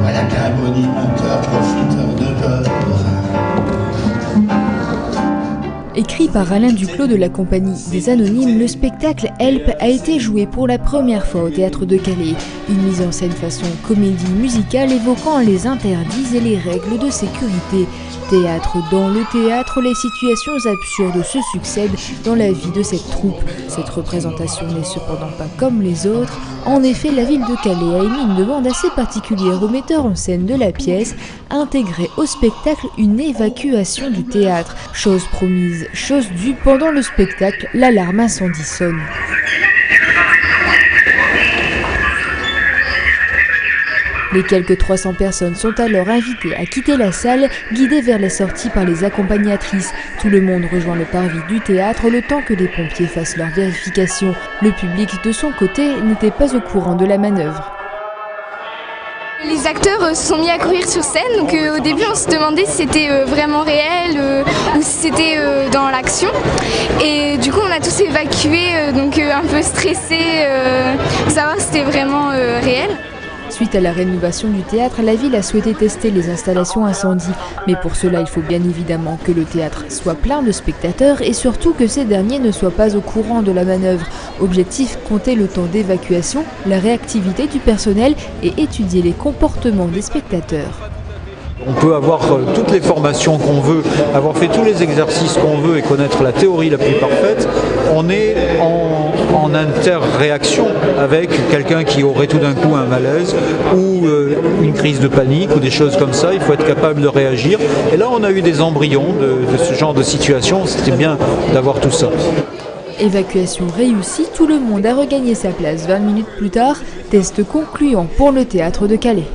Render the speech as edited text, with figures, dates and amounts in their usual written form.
Voilà qu'un moniteur profiteur de peur. Écrit par Alain Duclos de la compagnie des Anonymes, le spectacle Help a été joué pour la première fois au Théâtre de Calais. Une mise en scène façon comédie musicale évoquant les interdits et les règles de sécurité. Théâtre dans le théâtre, les situations absurdes se succèdent dans la vie de cette troupe. Cette représentation n'est cependant pas comme les autres. En effet, la ville de Calais a émis une demande assez particulière au metteur en scène de la pièce, intégrer au spectacle une évacuation du théâtre. Chose promise, chose due, pendant le spectacle, l'alarme incendie sonne. Les quelques 300 personnes sont alors invitées à quitter la salle, guidées vers la sortie par les accompagnatrices. Tout le monde rejoint le parvis du théâtre le temps que les pompiers fassent leur vérification. Le public, de son côté, n'était pas au courant de la manœuvre. Les acteurs se sont mis à courir sur scène, donc au début on se demandait si c'était vraiment réel ou si c'était dans l'action. Et du coup on a tous évacué, donc un peu stressés pour savoir si c'était vraiment réel. Suite à la rénovation du théâtre, la ville a souhaité tester les installations incendie. Mais pour cela, il faut bien évidemment que le théâtre soit plein de spectateurs et surtout que ces derniers ne soient pas au courant de la manœuvre. Objectif, compter le temps d'évacuation, la réactivité du personnel et étudier les comportements des spectateurs. On peut avoir toutes les formations qu'on veut, avoir fait tous les exercices qu'on veut et connaître la théorie la plus parfaite. On est en interréaction avec quelqu'un qui aurait tout d'un coup un malaise ou une crise de panique ou des choses comme ça. Il faut être capable de réagir. Et là, on a eu des embryons de ce genre de situation. C'était bien d'avoir tout ça. Évacuation réussie, tout le monde a regagné sa place 20 minutes plus tard. Test concluant pour le Théâtre de Calais.